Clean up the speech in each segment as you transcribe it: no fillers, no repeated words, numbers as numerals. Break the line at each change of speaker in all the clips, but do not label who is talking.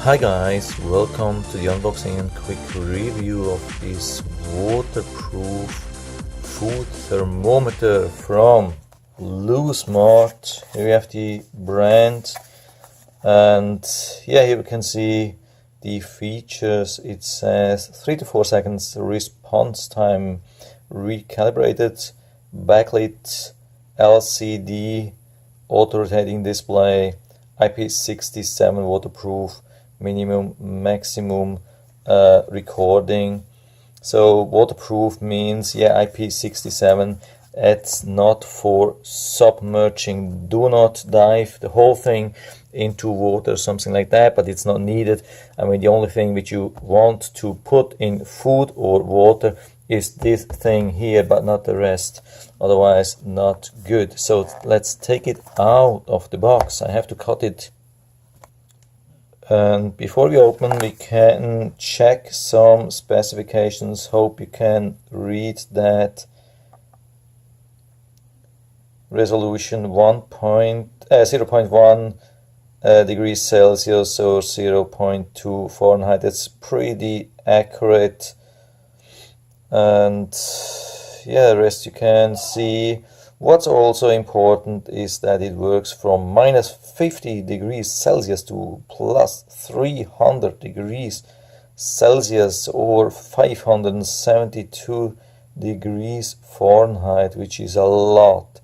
Hi guys, welcome to the unboxing and quick review of this waterproof food thermometer from Blusmart. Here we have the brand, and yeah, here we can see the features. It says 3 to 4 seconds response time, recalibrated, backlit LCD, auto rotating display, IP67 waterproof, minimum maximum recording. So waterproof means, yeah, IP67, it's not for submerging. Do not dive the whole thing into water, something like that, but it's not needed. I mean, the only thing which you want to put in food or water is this thing here, but not the rest, otherwise not good. So let's take it out of the box. I have to cut it. And before we open, we can check some specifications. Hope you can read that. Resolution 0.1 degrees Celsius or 0.2 Fahrenheit. That's pretty accurate. And yeah, the rest you can see. What's also important is that it works from minus 50 degrees Celsius to plus 300 degrees Celsius or 572 degrees Fahrenheit, which is a lot.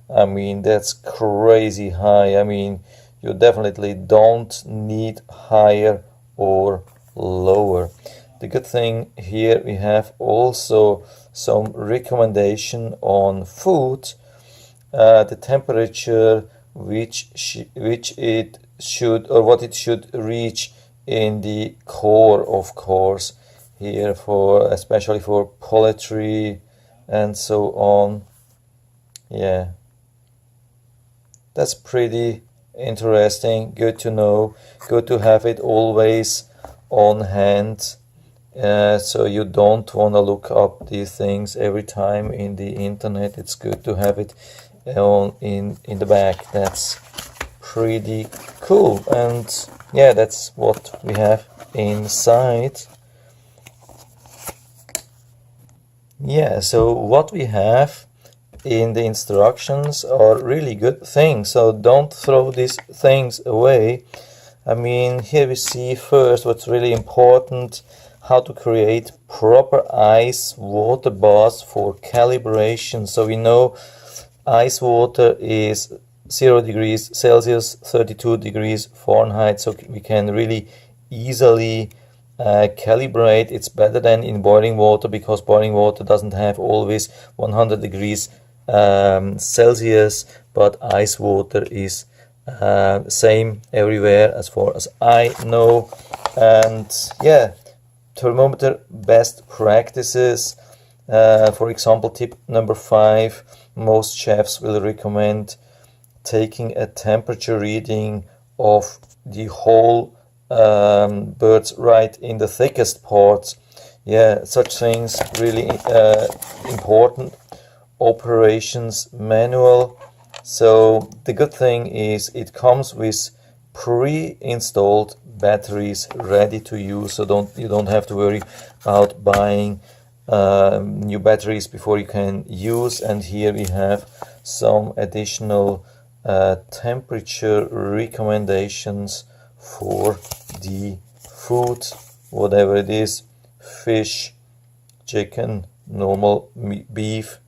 I mean, that's crazy high. I mean, you definitely don't need higher or lower. The good thing here, we have also some recommendation on food. The temperature which it should, or what it should reach in the core, of course, here for especially for poultry and so on. Yeah, that's pretty interesting, good to know, good to have it always on hand. So you don't want to look up these things every time in the internet. It's good to have it in the back. That's pretty cool. And yeah, that's what we have inside. Yeah, so what we have in the instructions are really good things, so don't throw these things away. I mean, here we see first what's really important: how to create proper ice water baths for calibration. So we know ice water is 0 degrees Celsius, 32 degrees Fahrenheit, so we can really easily calibrate. It's better than in boiling water, because boiling water doesn't have always 100 degrees Celsius, but ice water is same everywhere as far as I know. And yeah, thermometer best practices. For example, tip number 5, most chefs will recommend taking a temperature reading of the whole birds right in the thickest parts. Yeah, such things really important. Operations manual. So the good thing is it comes with pre-installed batteries ready to use, so you don't have to worry about buying new batteries before you can use. And here we have some additional temperature recommendations for the food, whatever it is: fish, chicken, normal beef.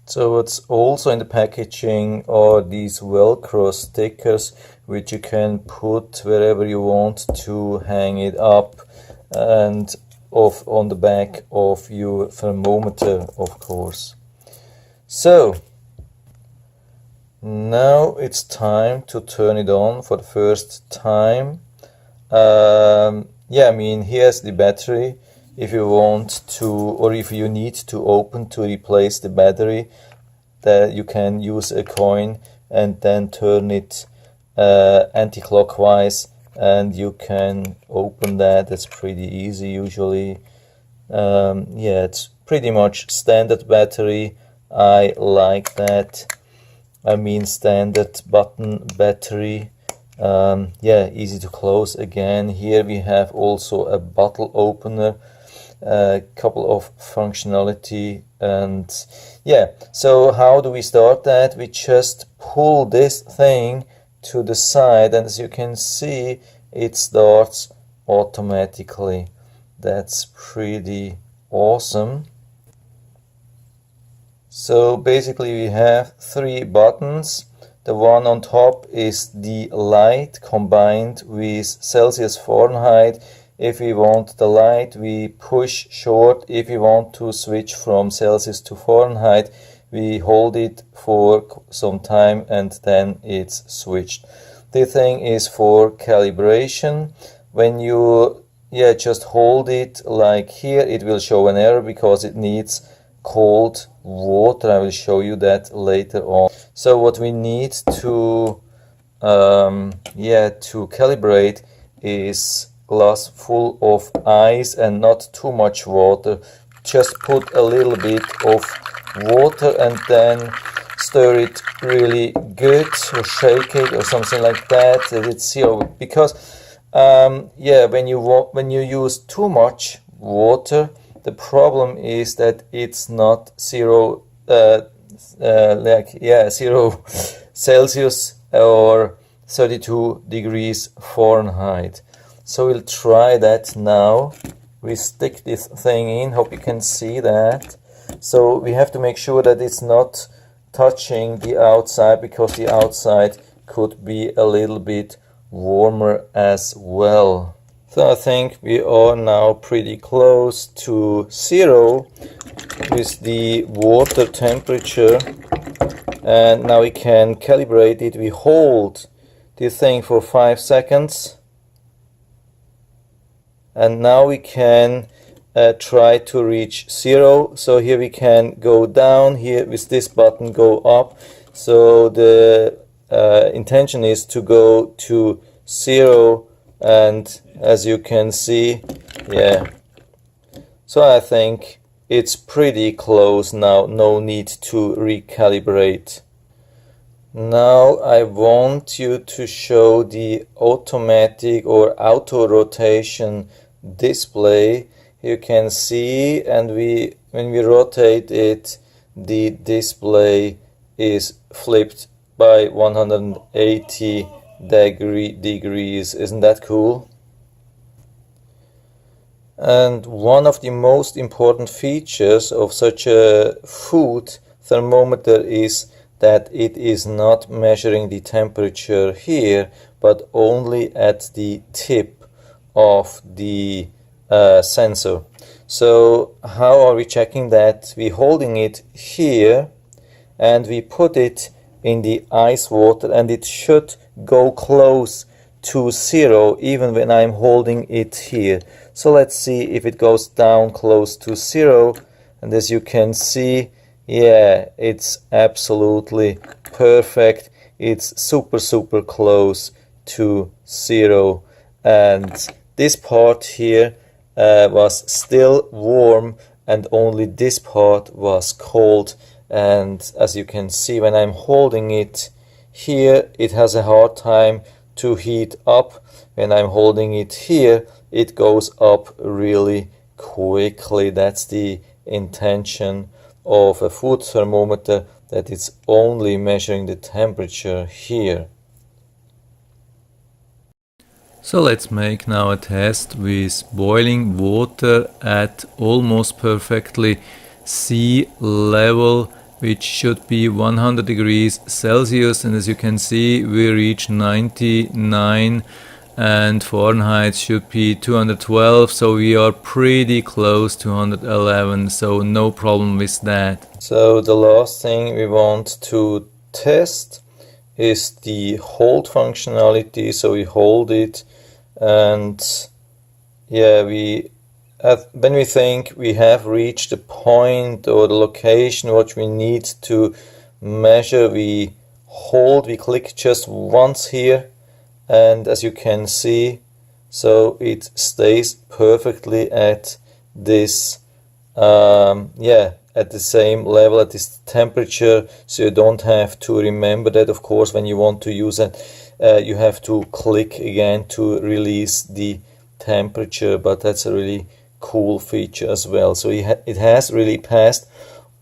So what's also in the packaging are these Velcro stickers, which you can put wherever you want to hang it up, and on the back of your thermometer, of course. So now it's time to turn it on for the first time. Yeah, I mean, here's the battery. If you want to, or if you need to open to replace the battery, that you can use a coin and then turn it anti-clockwise, and you can open that. It's pretty easy usually. Yeah, it's pretty much standard battery. I like that. I mean, standard button battery. yeah, easy to close again. Here we have also a bottle opener, a couple of functionality, and yeah, so how do we start that? We just pull this thing to the side, and as you can see, it starts automatically. That's pretty awesome. So basically we have three buttons. The one on top is the light combined with Celsius Fahrenheit. If we want the light, we push short. If we want to switch from Celsius to Fahrenheit, we hold it for some time and then it's switched. The thing is for calibration. When you just hold it like here, it will show an error because it needs cold water. I will show you that later on. So what we need to calibrate is glass full of ice and not too much water. Just put a little bit of water and then stir it really good, or shake it or something like that it's zero, because when you use too much water, the problem is that it's not zero Celsius or 32 degrees Fahrenheit. So we'll try that now. We stick this thing in, hope you can see that. So we have to make sure that it's not touching the outside, because the outside could be a little bit warmer as well. So I think we are now pretty close to zero with the water temperature, and now we can calibrate it. We hold the thing for 5 seconds, and now we can try to reach zero. So here we can go down, here with this button go up. So the intention is to go to zero, and as you can see, so I think it's pretty close now, no need to recalibrate. Now I want you to show the automatic or auto rotation display. You can see, and when we rotate it, the display is flipped by 180 degrees. Isn't that cool? And one of the most important features of such a food thermometer is that it is not measuring the temperature here, but only at the tip of the sensor. So how are we checking that? We're holding it here and we put it in the ice water, and it should go close to zero even when I'm holding it here. So let's see if it goes down close to zero, and as you can see, it's absolutely perfect. It's super close to zero, and this part here was still warm and only this part was cold. And as you can see, when I'm holding it here, it has a hard time to heat up. When I'm holding it here, it goes up really quickly. That's the intention of a food thermometer, that it's only measuring the temperature here. So let's make now a test with boiling water at almost perfectly sea level, which should be 100 degrees Celsius, and as you can see, we reach 99, and Fahrenheit should be 212, so we are pretty close to 111, so no problem with that. So the last thing we want to test is the hold functionality. So we hold it, and when we think we have reached the point or the location what we need to measure, we hold, we click just once here, and as you can see, so it stays perfectly at this at the same level, at this temperature, so you don't have to remember that, of course, when you want to use it. you have to click again to release the temperature, but that's a really cool feature as well. So it has really passed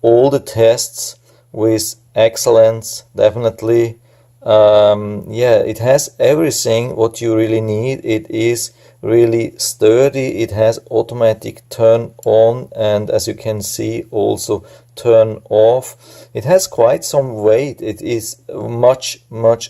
all the tests with excellence, definitely. Yeah, it has everything what you really need. It is really sturdy. It has automatic turn on, and as you can see, also turn off. It has quite some weight. It is much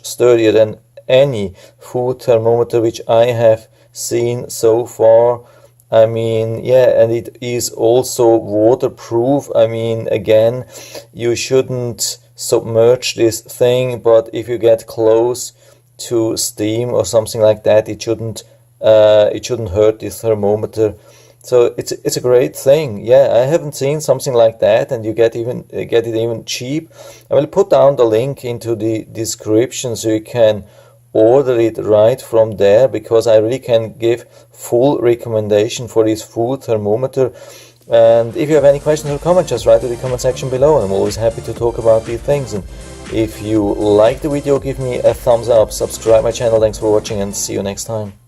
sturdier than any food thermometer which I have seen so far. I mean, yeah, and it is also waterproof. I mean, again, you shouldn't submerge this thing, but if you get close to steam or something like that, it shouldn't hurt the thermometer. So it's a great thing. Yeah, I haven't seen something like that, and you get it even cheap. I will put down the link into the description so you can order it right from there, because I really can give full recommendation for this food thermometer. And if you have any questions or comments, just write to the comment section below, and I'm always happy to talk about these things. And if you like the video, give me a thumbs up, subscribe my channel. Thanks for watching, and see you next time.